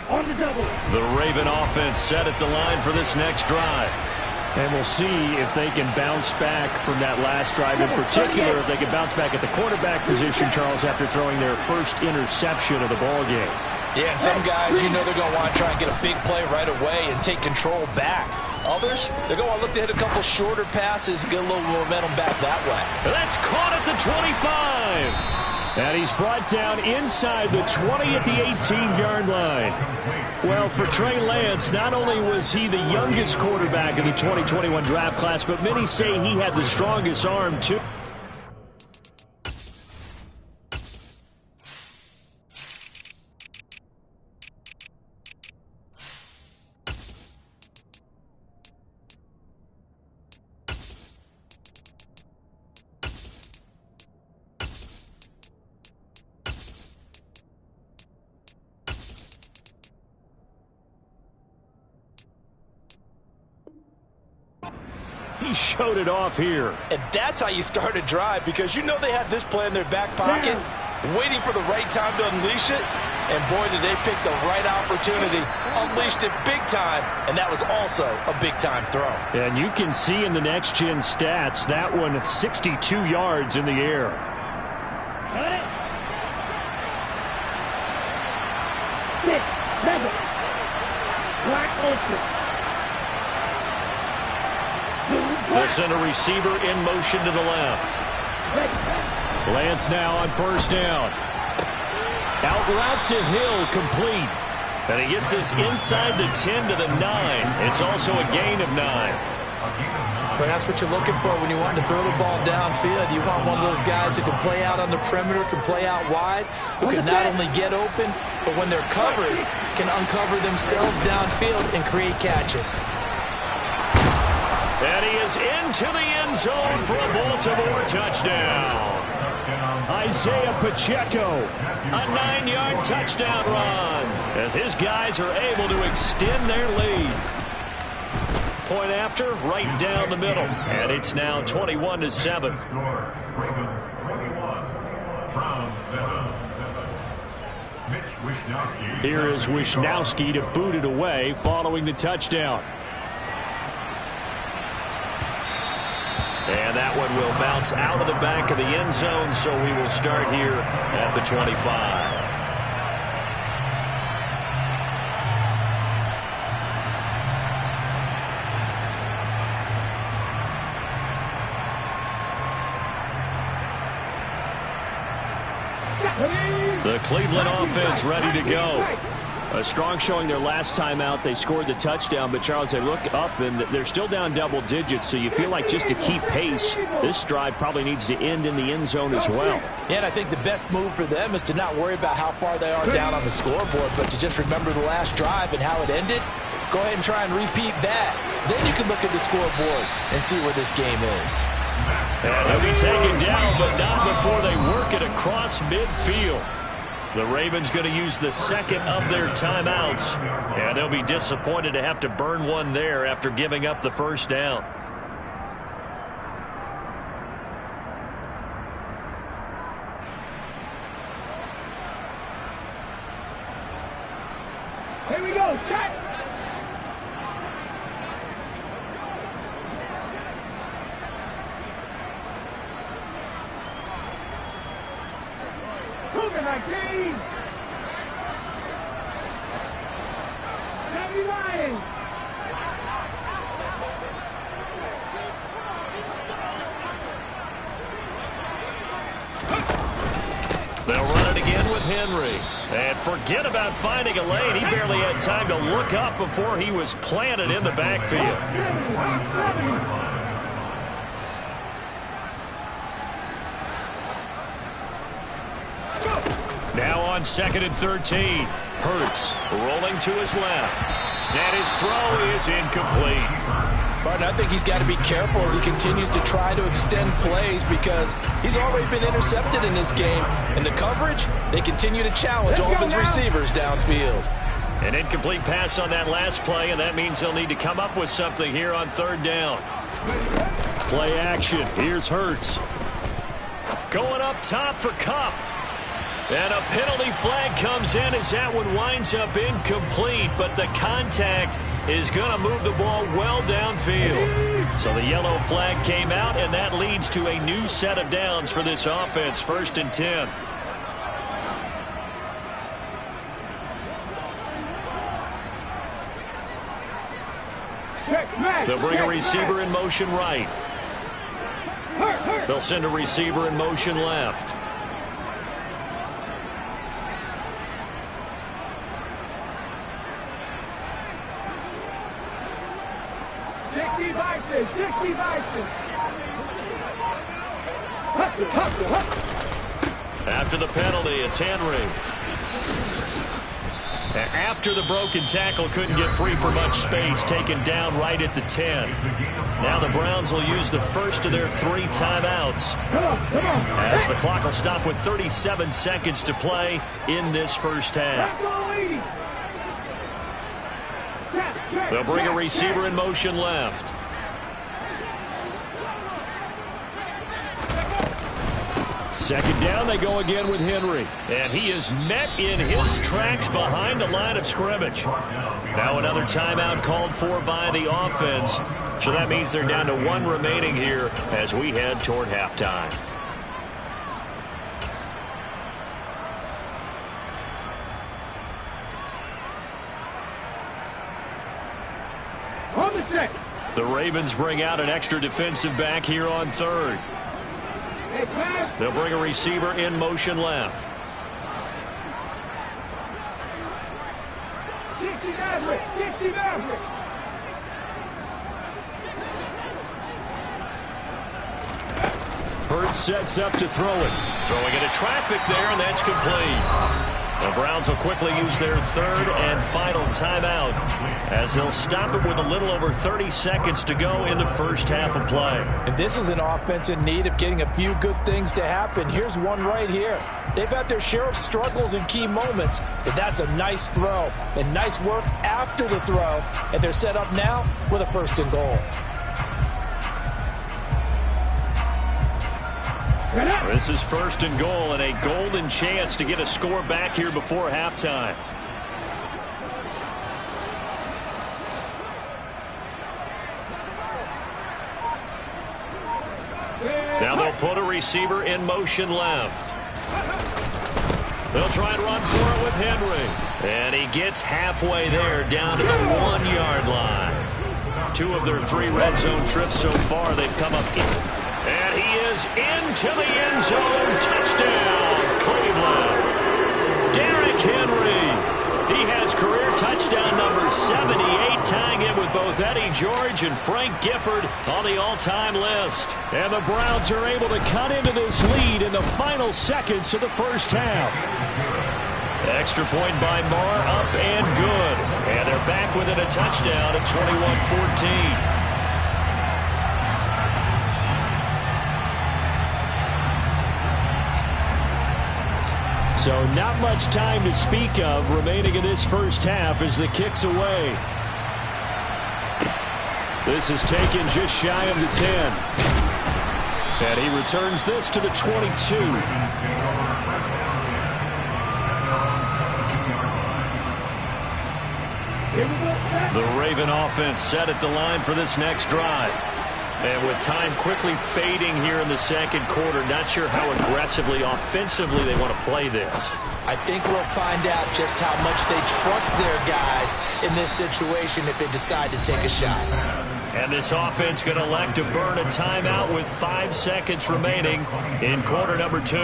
on the double. The Raven offense set at the line for this next drive. And we'll see if they can bounce back from that last drive, in particular if they can bounce back at the quarterback position, Charles, after throwing their first interception of the ball game. Yeah, and some guys, you know they're going to want to try and get a big play right away and take control back. Others, they're going to look to hit a couple shorter passes, get a little momentum back that way. That's caught at the 25. And he's brought down inside the 20 at the 18-yard line. Well, for Trey Lance, not only was he the youngest quarterback in the 2021 draft class, but many say he had the strongest arm, too. He showed it off here. And that's how you start a drive, because you know they had this play in their back pocket, waiting for the right time to unleash it. And boy, did they pick the right opportunity. Unleashed it big time, and that was also a big-time throw. And you can see in the next-gen stats, that one 62 yards in the air. Got it. 6, 7. Black ultra. The center receiver in motion to the left. Lance now on first down. Out route to Hill, complete. And he gets this inside the 10 to the 9. It's also a gain of 9. But that's what you're looking for when you want to throw the ball downfield. You want one of those guys who can play out on the perimeter, can play out wide, who can not only get open, but when they're covered, can uncover themselves downfield and create catches. And he is into the end zone for a Baltimore touchdown. Isaiah Pacheco, a 9-yard touchdown run as his guys are able to extend their lead. Point after, right down the middle. And it's now 21-7. Here is Wishnowski to boot it away following the touchdown. And that one will bounce out of the back of the end zone, so we will start here at the 25. The Cleveland offense ready to go. A strong showing their last time out. They scored the touchdown, but Charles, they look up and they're still down double digits, so you feel like just to keep pace, this drive probably needs to end in the end zone as well. Yeah, and I think the best move for them is to not worry about how far they are down on the scoreboard, but to just remember the last drive and how it ended. Go ahead and try and repeat that. Then you can look at the scoreboard and see where this game is. And he'll be taken down, but not before they work it across midfield. The Ravens going to use the second of their timeouts, and they'll be disappointed to have to burn one there after giving up the first down. Here we go. Shot. They'll run it again with Henry. And forget about finding a lane. He barely had time to look up before he was planted in the backfield. Now on 2nd and 13. Hurts rolling to his left. And his throw is incomplete. But I think he's got to be careful as he continues to try to extend plays, because he's already been intercepted in this game. And the coverage, they continue to challenge all of his receivers downfield. An incomplete pass on that last play, and that means they'll need to come up with something here on 3rd down. Play action. Here's Hurts. Going up top for Kupp. And a penalty flag comes in as that one winds up incomplete, but the contact is going to move the ball well downfield. So the yellow flag came out, and that leads to a new set of downs for this offense, 1st and 10. They'll bring a receiver in motion right. They'll send a receiver in motion left. After the penalty, it's Henry. After the broken tackle, couldn't get free for much space, taken down right at the 10. Now the Browns will use the first of their 3 timeouts, as the clock will stop with 37 seconds to play in this first half. They'll bring a receiver in motion left. Second down, they go again with Henry. And he is met in his tracks behind the line of scrimmage. Now another timeout called for by the offense. So that means they're down to 1 remaining here as we head toward halftime. The Ravens bring out an extra defensive back here on 3rd. They'll bring a receiver in motion left. Hurts sets up to throw it. Throwing into traffic there, and that's complete. The Browns will quickly use their 3rd and final timeout, as they'll stop it with a little over 30 seconds to go in the first half of play. And this is an offense in need of getting a few good things to happen. Here's one right here. They've had their share of struggles in key moments, but that's a nice throw and nice work after the throw. And they're set up now with a 1st and goal. This is 1st and goal, and a golden chance to get a score back here before halftime. Now they'll put a receiver in motion left. They'll try and run for it with Henry. And he gets halfway there, down to the 1-yard line. 2 of their 3 red zone trips so far, they've come up in. And he is into the end zone. Touchdown, Cleveland. Derrick Henry. He has career touchdown number 78, tying it with both Eddie George and Frank Gifford on the all-time list. And the Browns are able to cut into this lead in the final seconds of the first half. Extra point by Marr, up and good. And they're back within a touchdown at 21-14. So not much time to speak of remaining in this first half as the kick's away. This is taken just shy of the 10. And he returns this to the 22. The Raven offense set at the line for this next drive. And with time quickly fading here in the second quarter, not sure how aggressively, offensively they want to play this. I think we'll find out just how much they trust their guys in this situation if they decide to take a shot. And this offense going to elect to burn a timeout with 5 seconds remaining in quarter number 2.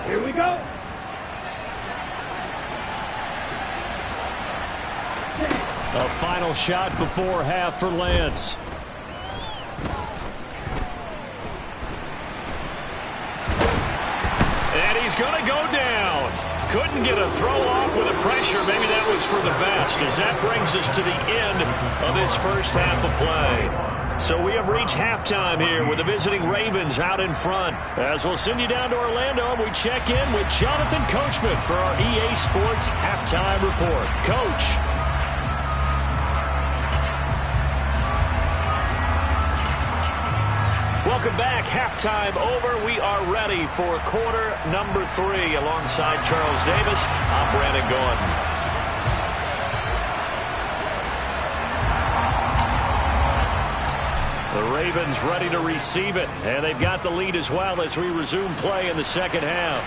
Here we go. A final shot before half for Lance. And he's going to go down. Couldn't get a throw off with the pressure. Maybe that was for the best, as that brings us to the end of this first half of play. So we have reached halftime here with the visiting Ravens out in front. As we'll send you down to Orlando, and we check in with Jonathan Coachman for our EA Sports Halftime Report. Coach. Welcome back. Halftime over. We are ready for quarter number 3. Alongside Charles Davis, I'm Brandon Gordon. The Ravens ready to receive it, and they've got the lead as well as we resume play in the second half.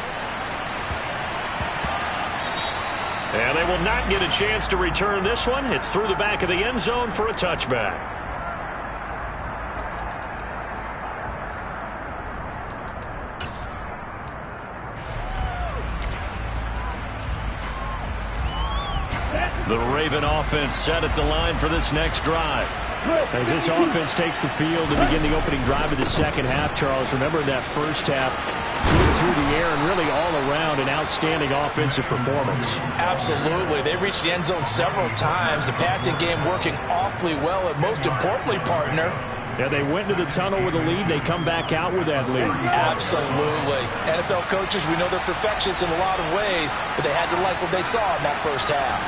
And they will not get a chance to return this one. It's through the back of the end zone for a touchback. The Raven offense set at the line for this next drive. As this offense takes the field to begin the opening drive of the second half, Charles, remember that first half through the air and really all around an outstanding offensive performance. Absolutely. They reached the end zone several times. The passing game working awfully well, and most importantly, partner, yeah, they went into the tunnel with a lead. They come back out with that lead. Absolutely. NFL coaches, we know they're perfectionists in a lot of ways, but they had to like what they saw in that first half.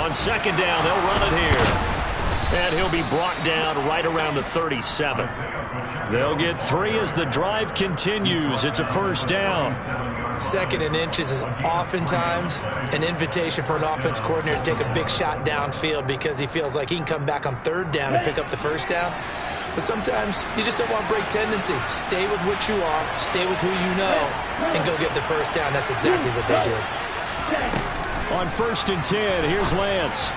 On second down, they'll run it here. And he'll be brought down right around the 37. They'll get 3 as the drive continues. It's a first down. 2nd and inches is oftentimes an invitation for an offense coordinator to take a big shot downfield because he feels like he can come back on 3rd down and pick up the first down. But sometimes you just don't want break tendency. Stay with what you are, stay with who you know, and go get the first down. That's exactly what they did. On 1st and 10, here's Lance.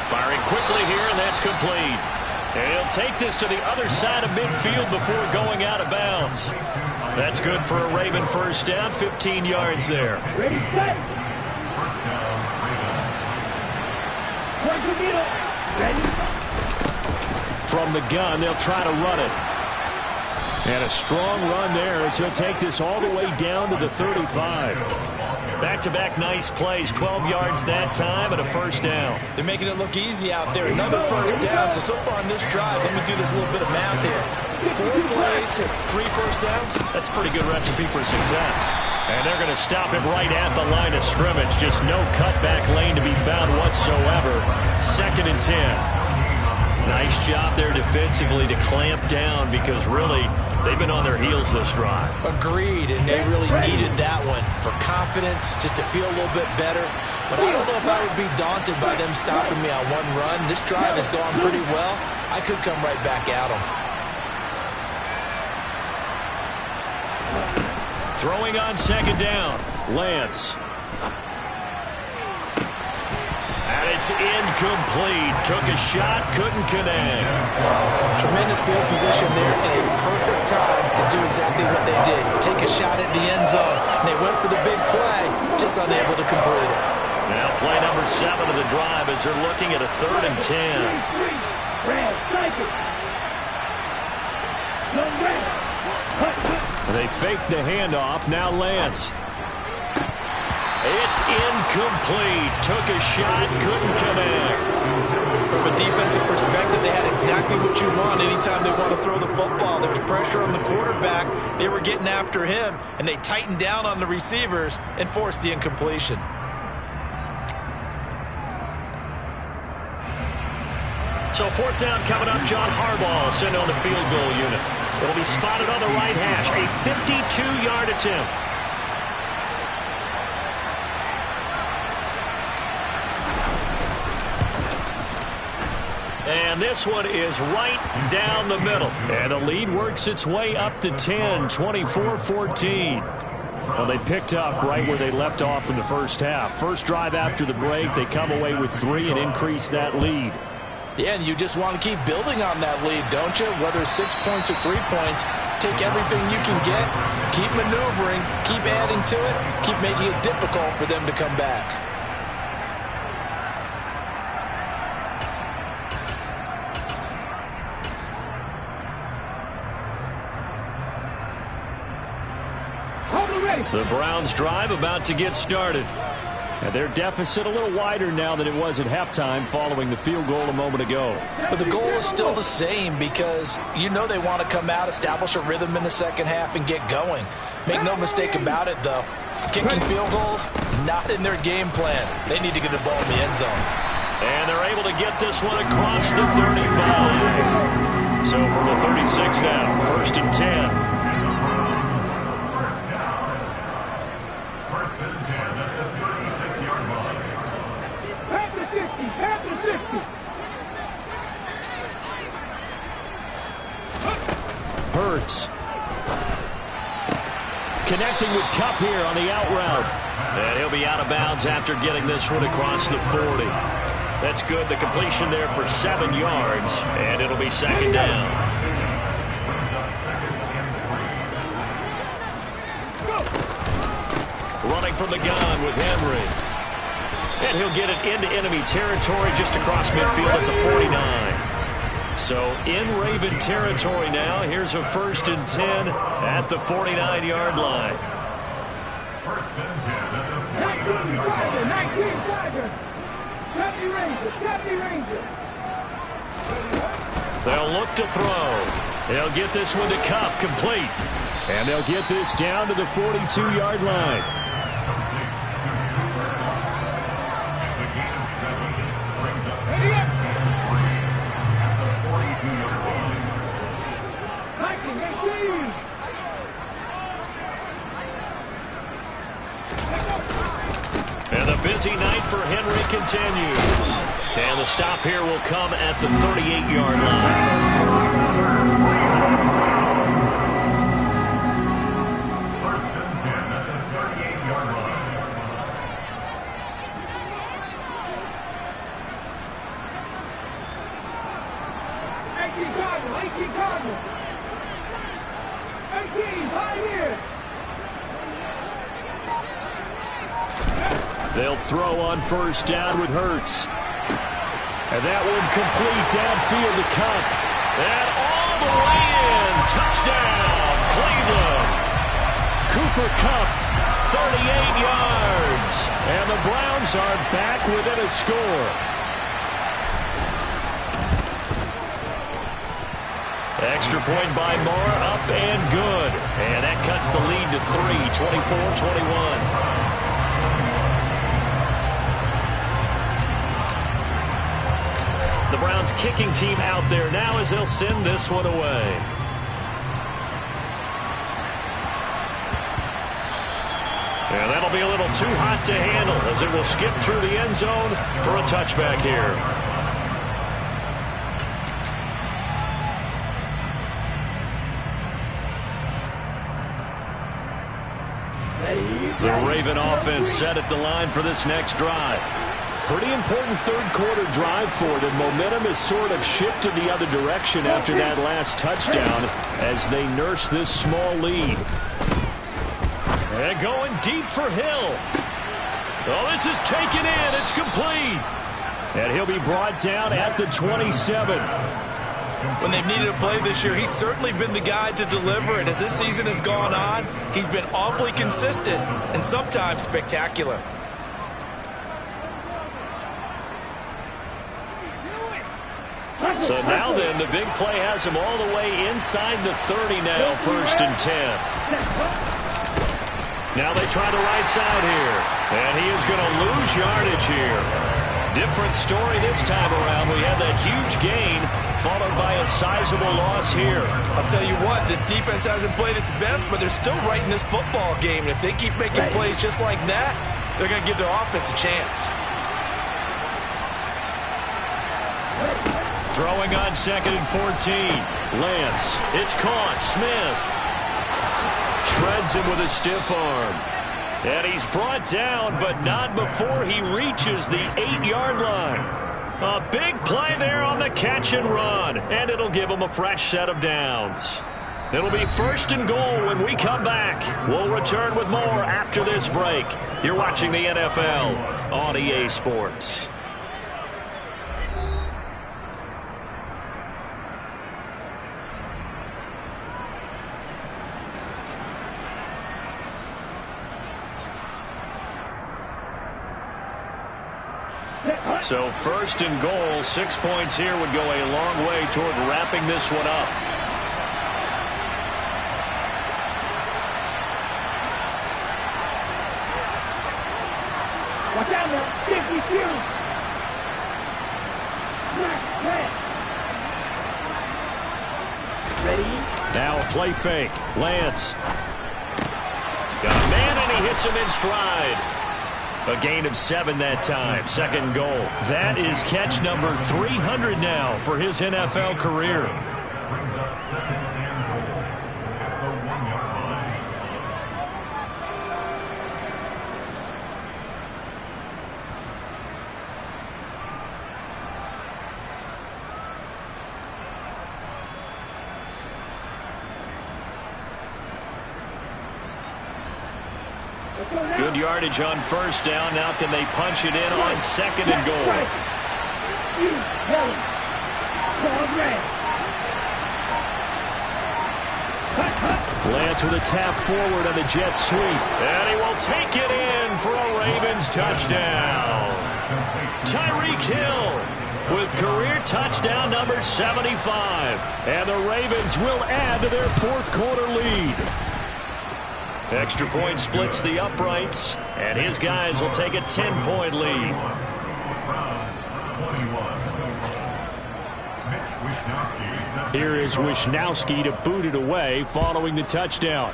Firing quickly here, and that's complete. And he'll take this to the other side of midfield before going out of bounds. That's good for a Raven first down, 15 yards there. Ready, set. Ready. From the gun, they'll try to run it. And a strong run there as he'll take this all the way down to the 35. Back-to-back nice plays, 12 yards that time and a first down. They're making it look easy out there. Another first down. So far on this drive, let me do this little bit of math here. 4 plays, 3 first downs. That's a pretty good recipe for success. And they're going to stop him right at the line of scrimmage. Just no cutback lane to be found whatsoever. 2nd and 10. Nice job there defensively to clamp down because really they've been on their heels this drive. Agreed, and they really needed that one for confidence, just to feel a little bit better. But I don't know if I would be daunted by them stopping me on one run. This drive has gone pretty well. I could come right back at them. Throwing on 2nd down, Lance. And it's incomplete. Took a shot, couldn't connect. Tremendous field position there and a perfect time to do exactly what they did. Take a shot at the end zone. And they went for the big play, just unable to complete it. Now play number 7 of the drive as they're looking at a 3rd and 10. They fake the handoff. Now Lance. It's incomplete. Took a shot, couldn't connect. From a defensive perspective, they had exactly what you want anytime they want to throw the football. There was pressure on the quarterback. They were getting after him, and they tightened down on the receivers and forced the incompletion. So 4th down coming up. John Harbaugh sent on the field goal unit. It'll be spotted on the right hash. A 52-yard attempt. And this one is right down the middle. And the lead works its way up to 10, 24-14. Well, they picked up right where they left off in the first half. First drive after the break, they come away with 3 and increase that lead. Yeah, and you just want to keep building on that lead, don't you? Whether it's 6 points or 3 points, take everything you can get, keep maneuvering, keep adding to it, keep making it difficult for them to come back. The Browns drive about to get started. And their deficit a little wider now than it was at halftime following the field goal a moment ago. But the goal is still the same because you know they want to come out, establish a rhythm in the second half, and get going. Make no mistake about it, though. Kicking field goals, not in their game plan. They need to get the ball in the end zone. And they're able to get this one across the 35. So from the 36 now, 1st and 10. Back to 50, back to 50. Hurts. Connecting with Kupp here on the out route. And he'll be out of bounds after getting this one across the 40. That's good. The completion there for 7 yards, and it'll be 2nd down. Running from the gun with Henry. And he'll get it into enemy territory just across midfield at the 49. So in Raven territory now. Here's a 1st and 10 at the 49-yard line. 19 Tiger. 70 Ranger, 70 Ranger. They'll look to throw. They'll get this one to Kupp, complete. And they'll get this down to the 42-yard line. And the busy night for Henry continues. And the stop here will come at the 38-yard line. They'll throw on 1st down with Hurts. And that one complete downfield to Kupp. And all the way in. Touchdown, Cleveland. Cooper Kupp, 38 yards. And the Browns are back within a score. Extra point by Moore, up and good. And that cuts the lead to 3, 24-21. The Browns kicking team out there now as they'll send this one away. And that'll be a little too hot to handle as it will skip through the end zone for a touchback here. The Raven offense set at the line for this next drive. Pretty important 3rd quarter drive for them. Momentum has sort of shifted the other direction after that last touchdown as they nurse this small lead. And going deep for Hill. Oh, this is taken in. It's complete. And he'll be brought down at the 27. When they've needed a play this year, he's certainly been the guy to deliver. And as this season has gone on, he's been awfully consistent and sometimes spectacular. So now then, the big play has him all the way inside the 30 now, 1st and 10. Now they try the right side here. And he is going to lose yardage here. Different story this time around. We had that huge gain followed by a sizable loss here. I'll tell you what, this defense hasn't played its best, but they're still right in this football game. And if they keep making plays just like that, they're going to give their offense a chance. Throwing on 2nd and 14. Lance. It's caught. Smith shreds him with a stiff arm. And he's brought down, but not before he reaches the 8-yard line. A big play there on the catch and run. And it'll give him a fresh set of downs. It'll be 1st and goal when we come back. We'll return with more after this break. You're watching the NFL on EA Sports. So 1st and goal, 6 points here would go a long way toward wrapping this one up. Watch out now, 52. Now a play fake. Lance. Got a man, and he hits him in stride. A gain of 7 that time. Second goal. That is catch number 300 now for his NFL career. Good yardage on first down. Now can they punch it in on second and goal? Lance with a tap forward on the jet sweep. And he will take it in for a Ravens touchdown. Tyreek Hill with career touchdown number 75. And the Ravens will add to their fourth quarter lead. Extra point splits the uprights, and his guys will take a 10-point lead. Here is Wishnowski to boot it away following the touchdown.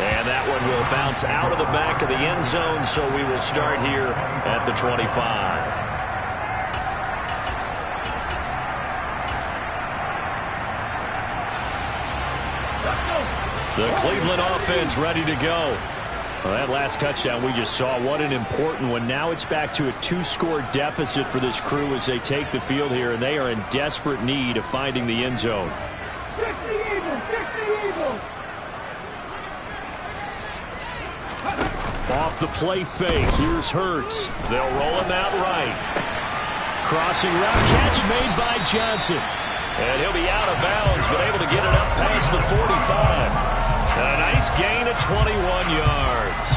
And that one will bounce out of the back of the end zone, so we will start here at the 25. The Cleveland offense ready to go. Well, that last touchdown we just saw, what an important one. Now it's back to a 2-score deficit for this crew as they take the field here, and they are in desperate need of finding the end zone. Fix the Eagles! Fix the Eagles! Off the play fake, here's Hurts. They'll roll him out right. Crossing route catch made by Johnson. And he'll be out of bounds, but able to get it up past the 45. A nice gain of 21 yards.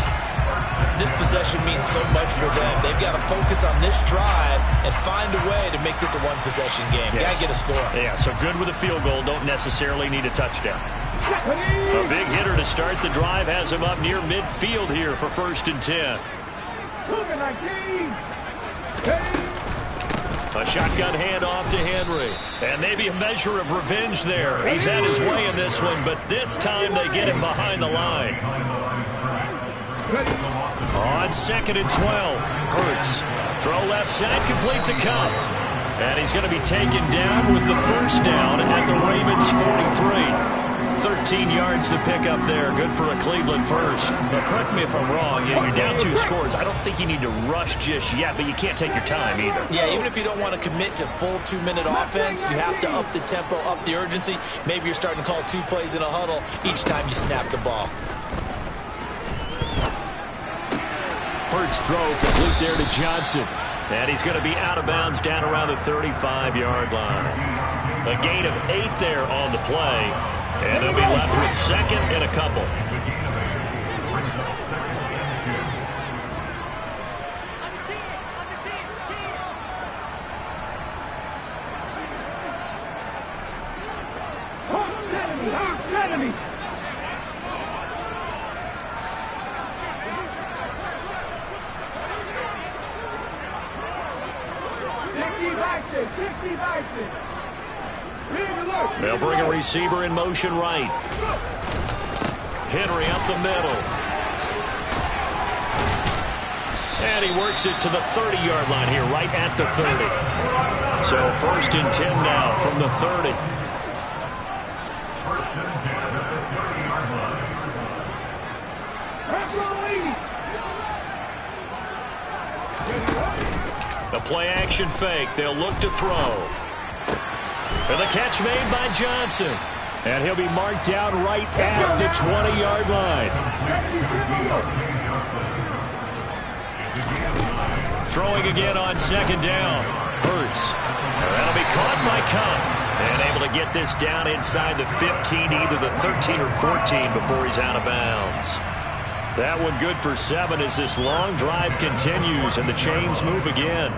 This possession means so much for them. They've got to focus on this drive and find a way to make this a one-possession game. Yes. Got to get a score. Yeah, so good with a field goal. Don't necessarily need a touchdown. A big hitter to start the drive has him up near midfield here for 1st and 10. A shotgun handoff to Henry. And maybe a measure of revenge there. He's had his way in this one, but this time they get him behind the line. On 2nd and 12. Hurts. Throw left side, complete to Cup. And he's going to be taken down with the first down at the Ravens 43. 13 yards to pick up there. Good for a Cleveland first. Now, correct me if I'm wrong. You're down 2 scores. I don't think you need to rush just yet, but you can't take your time either. Yeah, even if you don't want to commit to full 2-minute offense, you have to up the tempo, up the urgency. Maybe you're starting to call 2 plays in a huddle each time you snap the ball. Hurts throw complete there to Johnson. And he's going to be out of bounds down around the 35-yard line. A gain of 8 there on the play. And they'll be left with 2nd and a couple. Enemy! They'll bring a receiver in motion right. Henry up the middle. And he works it to the 30-yard line here, right at the 30. So 1st and 10 now from the 30. A play-action fake. They'll look to throw. And the catch made by Johnson. And he'll be marked down right at the 20-yard line. Throwing again on 2nd down. Hurts. That'll be caught by Cup. And able to get this down inside the 15, either the 13 or 14 before he's out of bounds. That one good for 7 as this long drive continues and the chains move again.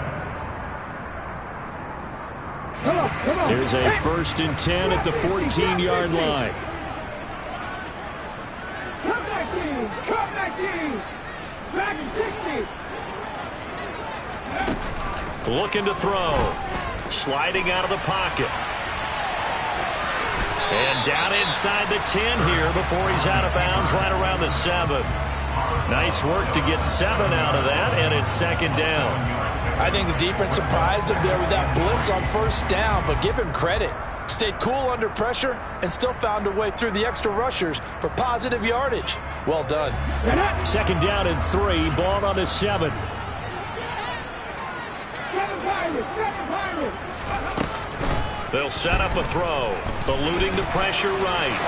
Here's a 1st and 10 at the 14-yard line. Come back in! Back 60! Looking to throw. sliding out of the pocket. And down inside the 10 here before he's out of bounds right around the 7. Nice work to get 7 out of that, and it's second down. I think the defense surprised him there with that blitz on first down, but give him credit. Stayed cool under pressure and still found a way through the extra rushers for positive yardage. Well done. Second down and 3, ball on the 7. They'll set up a throw, eluding the pressure right.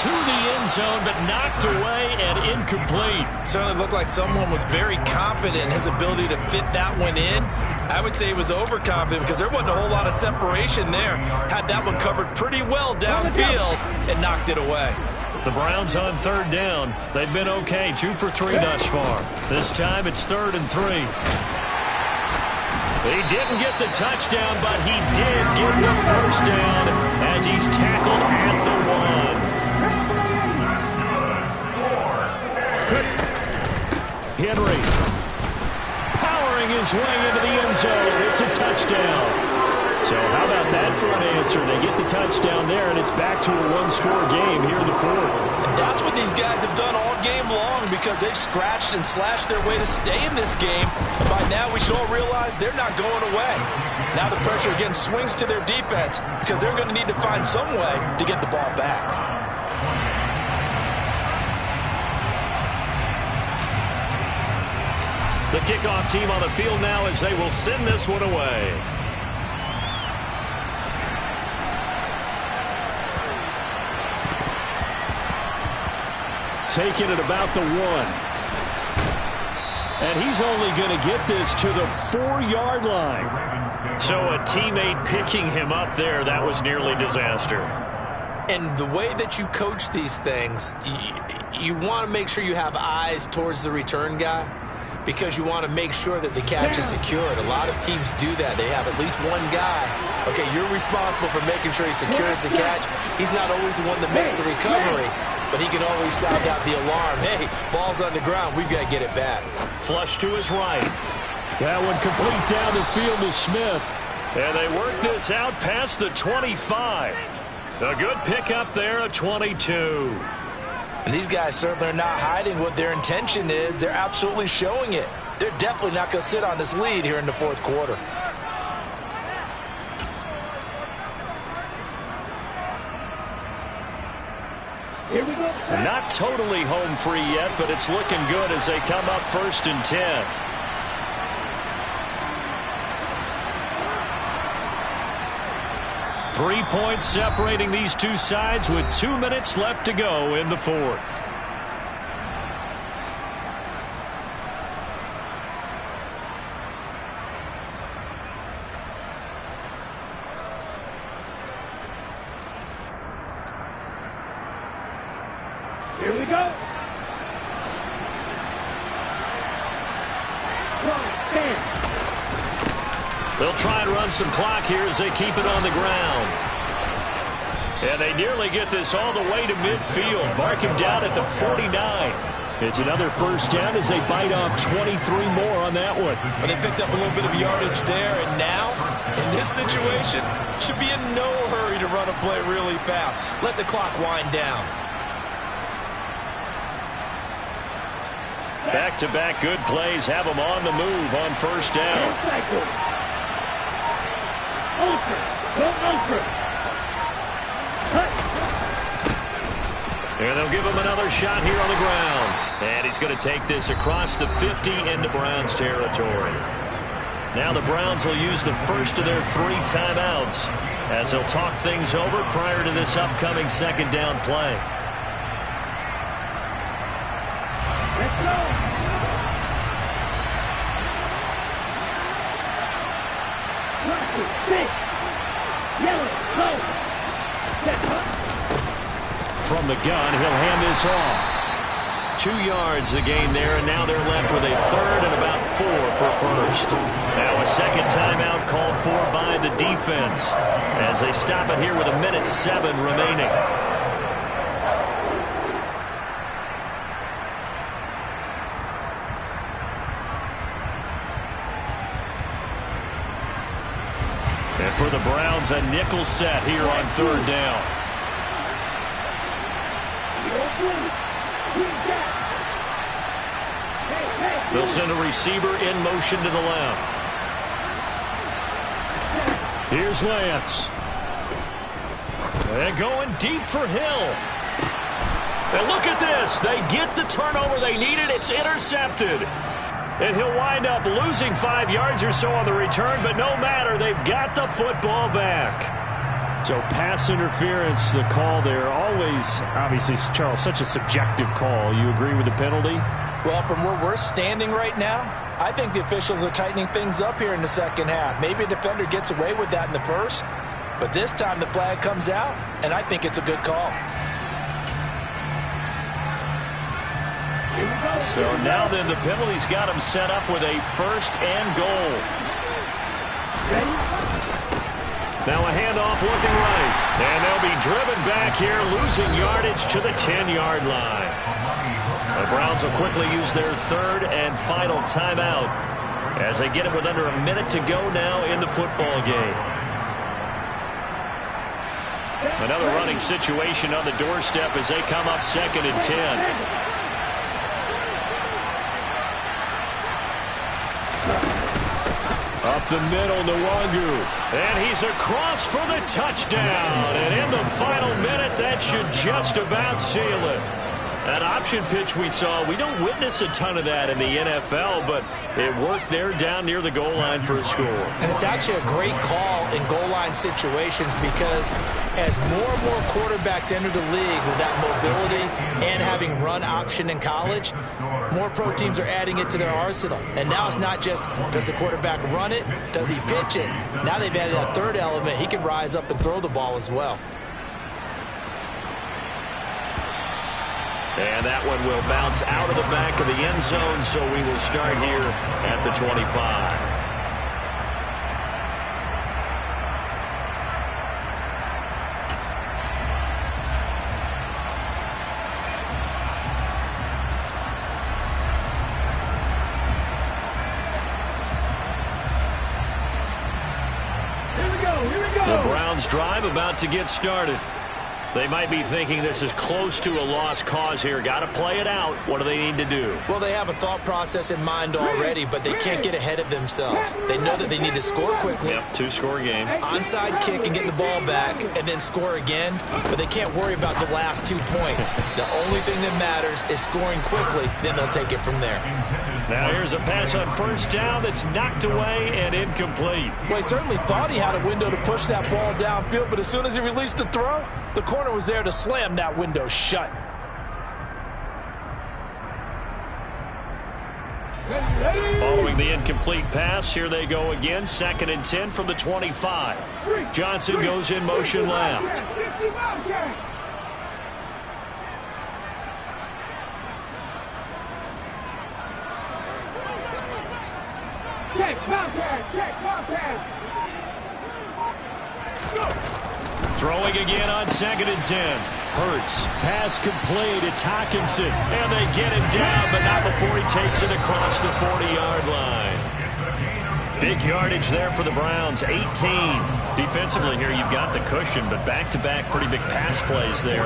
To the end zone, but knocked away and incomplete. Certainly looked like someone was very confident in his ability to fit that one in. I would say he was overconfident because there wasn't a whole lot of separation there. Had that one covered pretty well downfield and knocked it away. The Browns on third down. They've been okay, 2 for 3 thus far. This time it's 3rd and 3. He didn't get the touchdown, but he did get the first down as he's tackled at the 1. Henry powering his way into the end zone. It's a touchdown. So how about that for an answer? They get the touchdown there, and it's back to a one-score game here in the 4th. And that's what these guys have done all game long because they've scratched and slashed their way to stay in this game. And by now we should all realize they're not going away. Now the pressure again swings to their defense because they're going to need to find some way to get the ball back. The kickoff team on the field now as they will send this one away. Taking it about the 1. And he's only going to get this to the 4-yard line. So a teammate picking him up there, that was nearly disaster. And the way that you coach these things, you want to make sure you have eyes towards the return guy, because you want to make sure that the catch is secured. A lot of teams do that. They have at least one guy. Okay, you're responsible for making sure he secures the catch. He's not always the one that makes the recovery, but he can always sound out the alarm. Hey, ball's on the ground. We've got to get it back. Flush to his right. That one complete down the field to Smith. And they work this out past the 25. A good pickup there at 22. And these guys certainly are not hiding what their intention is. They're absolutely showing it. They're definitely not going to sit on this lead here in the 4th quarter. Here we go. Not totally home free yet, but it's looking good as they come up 1st and 10. Three points separating these two sides with 2 minutes left to go in the 4th. Here we go. They'll try and run some clock here as they keep it on the ground. And they nearly get this all the way to midfield. Mark him down at the 49. It's another first down as they bite off 23 more on that one. Well, they picked up a little bit of yardage there, and now, in this situation, should be in no hurry to run a play really fast. Let the clock wind down. Back-to-back good plays have them on the move on first down. And they'll give him another shot here on the ground. And he's going to take this across the 50 into Browns territory. Now the Browns will use the first of their 3 timeouts as they'll talk things over prior to this upcoming second down play. Let's go. From the gun, he'll hand this off. 2 yards the gain there, and now they're left with a 3rd and about 4 for first. Now a second timeout called for by the defense as they stop it here with 1:07 remaining. And for the Browns, a nickel set here on third down. They'll send a receiver in motion to the left. Here's Lance. And going deep for Hill. And look at this. They get the turnover they needed. It's intercepted. And he'll wind up losing 5 yards or so on the return, but no matter, they've got the football back. So pass interference, the call there, always, obviously, Charles, such a subjective call. You agree with the penalty? Well, from where we're standing right now, I think the officials are tightening things up here in the second half. Maybe a defender gets away with that in the first, but this time the flag comes out, and I think it's a good call. So now then the penalty's got him set up with a first and goal. Now a handoff looking right. And they'll be driven back here, losing yardage to the 10-yard line. The Browns will quickly use their third and final timeout as they get it with under a minute to go now in the football game. Another running situation on the doorstep as they come up 2nd and 10. Up the middle, Nwangu. And he's across for the touchdown. And in the final minute, that should just about seal it. That option pitch we saw, we don't witness a ton of that in the NFL, but it worked there down near the goal line for a score. And it's actually a great call in goal line situations because as more and more quarterbacks enter the league with that mobility and having run option in college, more pro teams are adding it to their arsenal. And now it's not just, does the quarterback run it? Does he pitch it? Now they've added that third element. He can rise up and throw the ball as well. And that one will bounce out of the back of the end zone, so we will start here at the 25. Here we go. The Browns drive about to get started. They might be thinking this is close to a lost cause here. Got to play it out. What do they need to do? Well, they have a thought process in mind already, but they can't get ahead of themselves. They know that they need to score quickly. Yep, 2-score game. Onside kick and get the ball back and then score again, but they can't worry about the last 2 points. The only thing that matters is scoring quickly, then they'll take it from there. Now here's a pass on first down that's knocked away and incomplete. Well, he certainly thought he had a window to push that ball downfield, but as soon as he released the throw, the corner was there to slam that window shut. Following the incomplete pass, here they go again. 2nd and 10 from the 25. Johnson goes in motion left. Throwing again on 2nd and 10. Hurts. Pass complete. It's Hockenson. And they get him down, but not before he takes it across the 40-yard line. Big yardage there for the Browns, 18. Defensively here, you've got the cushion, but back-to-back pretty big pass plays there.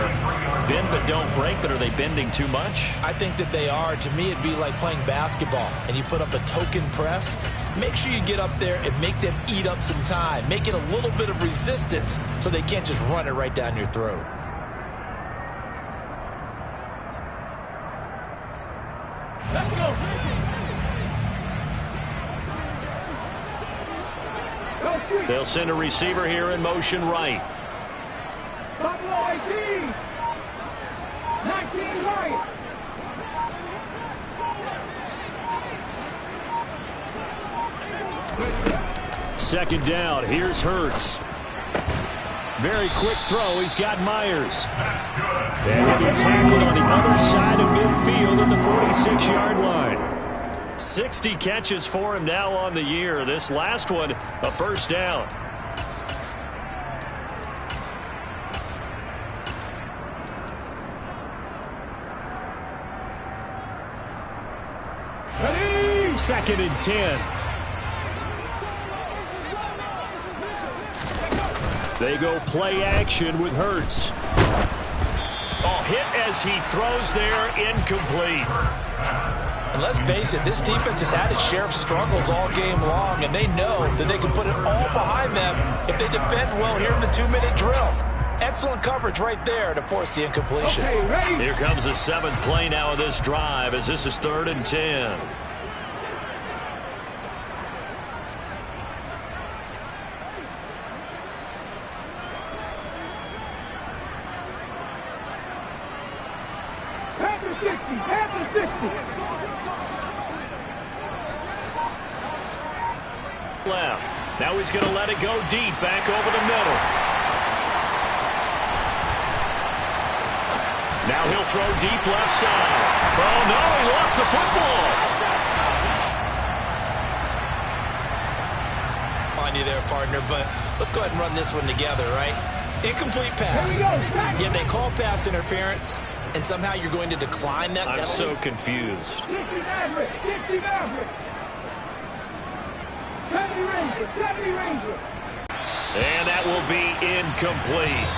Bend but don't break, but are they bending too much? I think that they are. To me, it'd be like playing basketball, and you put up a token press. Make sure you get up there and make them eat up some time. Make it a little bit of resistance so they can't just run it right down your throat. Let's go. They'll send a receiver here in motion right. Buffalo 18. 19 right. Second down. Here's Hurts. Very quick throw. He's got Myers. And he'll be tackled on the other side of midfield at the 46-yard line. 60 catches for him now on the year. This last one, a first down. Ready? 2nd and 10. They go play action with Hurts. Oh, hit as he throws there, incomplete. And let's face it, this defense has had its share of struggles all game long, and they know that they can put it all behind them if they defend well here in the 2-minute drill. Excellent coverage right there to force the incompletion. Okay, Here comes the 7th play now of this drive as this is 3rd and 10. Panther 60, Panther 60. Left. Now he's going to let it go deep back over the middle. Now he'll throw deep left side. Oh, no, he lost the football. On you there, partner, but let's go ahead and run this one together, right? Incomplete pass. Yeah, they call pass interference, and somehow you're going to decline that penalty. I'm so confused. 60 Maverick, 60 Maverick. 70 Ranger, 70 Ranger. And that will be incomplete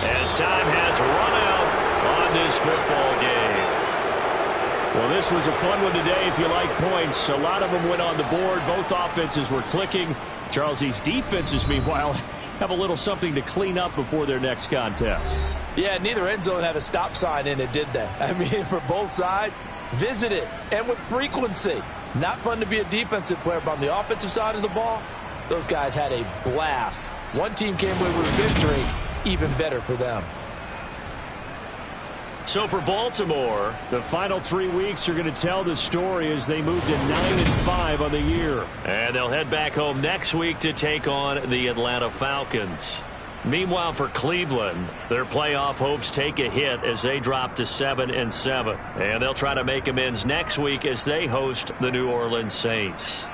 as time has run out on this football game. Well, this was a fun one today if you like points. A lot of them went on the board. Both offenses were clicking. Charles, these defenses, meanwhile, have a little something to clean up before their next contest. Yeah, neither end zone had a stop sign in it, did they? I mean, for both sides, visit it, and with frequency. Not fun to be a defensive player, but on the offensive side of the ball, those guys had a blast. One team came away with victory, even better for them. So for Baltimore, the final 3 weeks are going to tell the story as they move to 9-5 on the year. and they'll head back home next week to take on the Atlanta Falcons. Meanwhile, for Cleveland, their playoff hopes take a hit as they drop to 7-7. And they'll try to make amends next week as they host the New Orleans Saints.